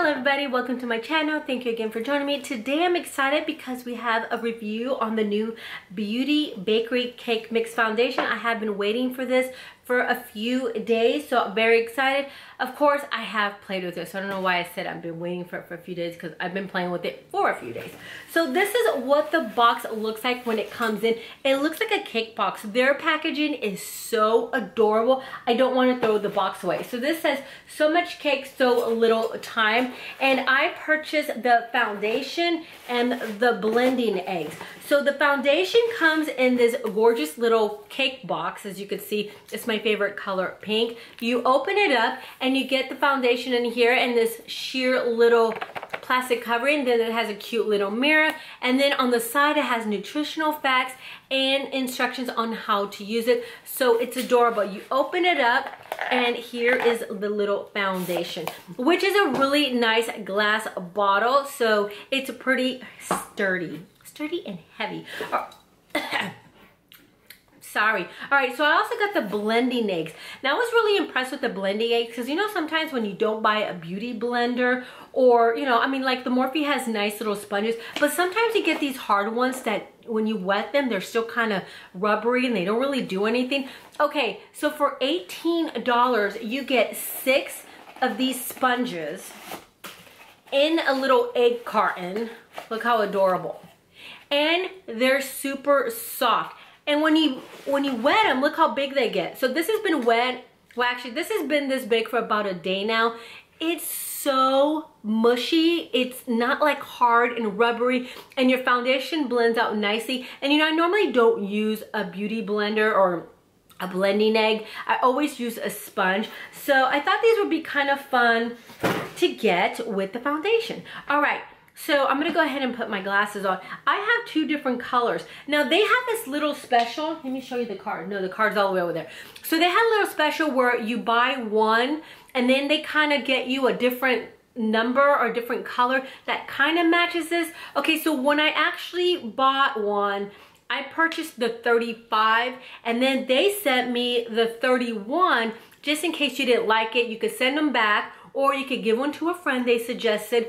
Hello everybody, welcome to my channel. Thank you again for joining me. Today I'm excited because we have a review on the new Beauty Bakery Cake Mix Foundation. I have been waiting for this for a few days, so I'm very excited. Of course, I have played with it, so I don't know why I said I've been waiting for it for a few days, because I've been playing with it for a few days. So this is what the box looks like when it comes in. It looks like a cake box. Their packaging is so adorable. I don't want to throw the box away. So this says, so much cake, so little time. And I purchased the foundation and the blending eggs. So the foundation comes in this gorgeous little cake box. As you can see, it's my favorite color, pink. You open it up and you get the foundation in here and this sheer little plastic covering. Then it has a cute little mirror, and then on the side it has nutritional facts and instructions on how to use it. So it's adorable. You open it up and here is the little foundation, which is a really nice glass bottle. So it's pretty sturdy and heavy. Sorry. All right, so I also got the blending eggs. Now I was really impressed with the blending eggs because, you know, sometimes when you don't buy a beauty blender, or, you know, I mean, like the Morphe has nice little sponges, but sometimes you get these hard ones that when you wet them, they're still kind of rubbery and they don't really do anything. Okay, so for $18, you get 6 of these sponges in a little egg carton. Look how adorable. And they're super soft. And when you wet them, look how big they get. So this has been wet. Well, actually, this has been this big for about a day now. It's so mushy. It's not like hard and rubbery, and your foundation blends out nicely. And you know, I normally don't use a beauty blender or a blending egg. I always use a sponge. So I thought these would be kind of fun to get with the foundation. All right. So I'm gonna go ahead and put my glasses on. I have 2 different colors. Now they have this little special, let me show you the card. No, the card's all the way over there. So they have a little special where you buy one and then they kind of get you a different number or a different color that kind of matches this. Okay, so when I actually bought one, I purchased the 35 and then they sent me the 31 just in case you didn't like it. You could send them back, or you could give one to a friend they suggested,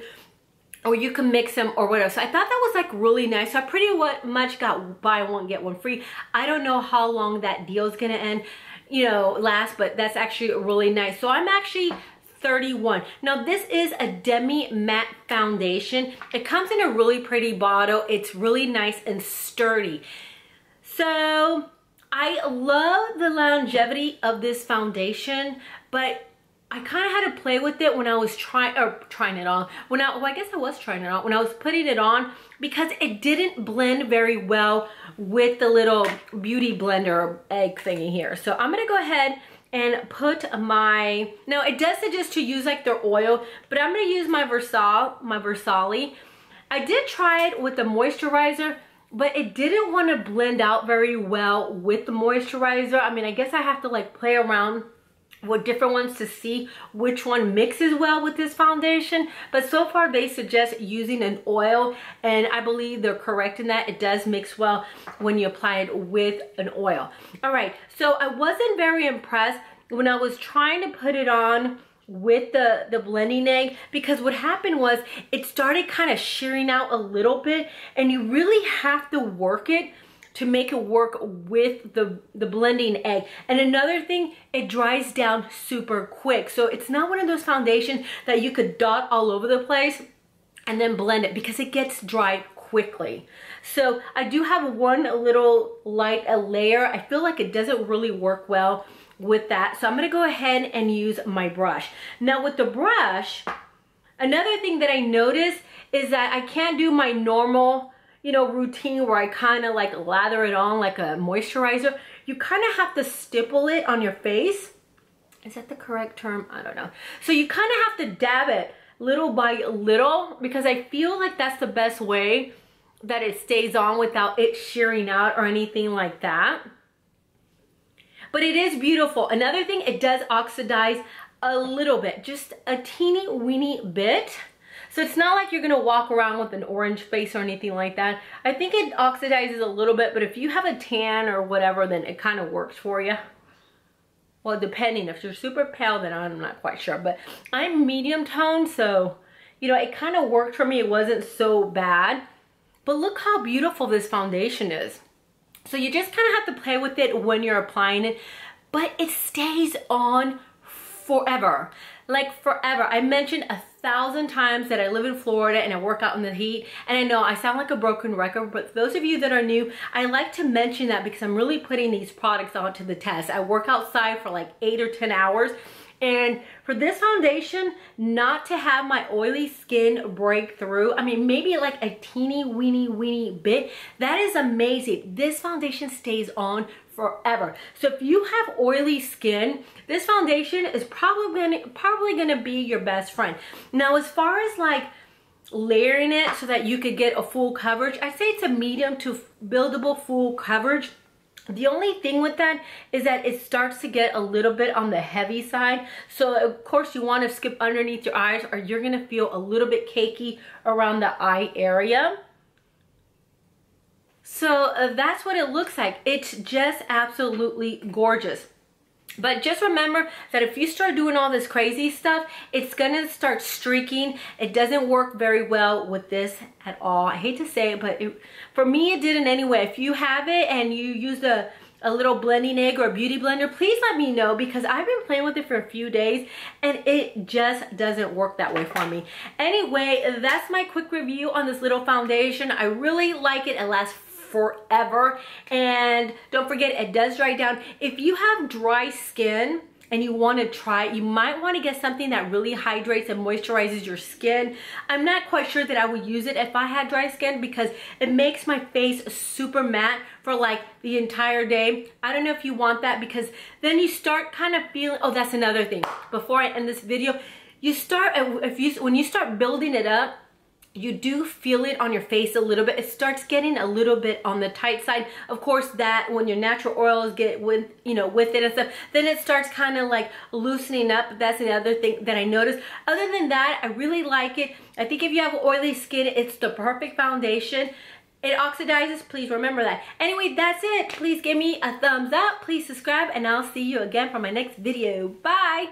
or you can mix them or whatever. So I thought that was like really nice. So I pretty much got buy one, get one free. I don't know how long that deal is gonna end, you know, last, but that's actually really nice. So I'm actually 31. Now this is a demi matte foundation. It comes in a really pretty bottle. It's really nice and sturdy. So I love the longevity of this foundation, but I kind of had to play with it when I was trying it on. Well, I guess I was trying it on when I was putting it on, because it didn't blend very well with the little beauty blender egg thingy here. So I'm gonna go ahead and put my, now it does suggest to use like their oil, but I'm gonna use my Versali. I did try it with the moisturizer, but it didn't want to blend out very well with the moisturizer. I mean, I guess I have to like play around with different ones to see which one mixes well with this foundation. But so far they suggest using an oil, and I believe they're correct in that. It does mix well when you apply it with an oil. All right, so I wasn't very impressed when I was trying to put it on with the blending egg, because what happened was it started kind of shearing out a little bit, and you really have to work it to make it work with the blending egg. And another thing, it dries down super quick. So it's not one of those foundations that you could dot all over the place and then blend it, because it gets dry quickly. So I do have one little light layer. I feel like it doesn't really work well with that. So I'm gonna go ahead and use my brush. Now with the brush, another thing that I noticed is that I can't do my normal, you know, routine where I kind of like lather it on like a moisturizer. You kind of have to stipple it on your face. Is that the correct term? I don't know. So you kind of have to dab it little by little, because I feel like that's the best way that it stays on without it shearing out or anything like that. But it is beautiful. Another thing, it does oxidize a little bit, just a teeny weeny bit. So it's not like you're gonna walk around with an orange face or anything like that. I think it oxidizes a little bit, but if you have a tan or whatever, then it kind of works for you. Well, depending, if you're super pale, then I'm not quite sure, but I'm medium tone, so you know, it kind of worked for me. It wasn't so bad. But look how beautiful this foundation is. So you just kind of have to play with it when you're applying it, but it stays on forever. Like forever. I mentioned 1,000 times that I live in Florida and I work out in the heat, and I know I sound like a broken record, but those of you that are new, I like to mention that because I'm really putting these products onto the test. I work outside for like 8 or 10 hours, and for this foundation not to have my oily skin break through, I mean maybe like a teeny weeny bit, that is amazing. This foundation stays on forever. So if you have oily skin, this foundation is probably gonna be your best friend. Now as far as like layering it so that you could get a full coverage, I say it's a medium to buildable full coverage. The only thing with that is that it starts to get a little bit on the heavy side. So of course you want to skip underneath your eyes, or you're going to feel a little bit cakey around the eye area. So that's what it looks like. It's just absolutely gorgeous. But just remember that if you start doing all this crazy stuff, it's gonna start streaking. It doesn't work very well with this at all. I hate to say it, but for me it didn't anyway. If you have it and you use a little blending egg or a beauty blender, please let me know, because I've been playing with it for a few days and it just doesn't work that way for me. Anyway, that's my quick review on this little foundation. I really like it. It lasts forever, and don't forget it does dry down. If you have dry skin and you want to try it, you might want to get something that really hydrates and moisturizes your skin. I'm not quite sure that I would use it if I had dry skin, because it makes my face super matte for like the entire day. I don't know if you want that, because then you start kind of feeling, oh, that's another thing. Before I end this video, you start, when you start building it up, you do feel it on your face a little bit. It starts getting a little bit on the tight side. Of course, that when your natural oils get with, you know, with it and stuff, then it starts kind of like loosening up. That's another thing that I noticed. Other than that, I really like it. I think if you have oily skin, it's the perfect foundation. It oxidizes, please remember that. Anyway, that's it. Please give me a thumbs up. Please subscribe, and I'll see you again for my next video. Bye.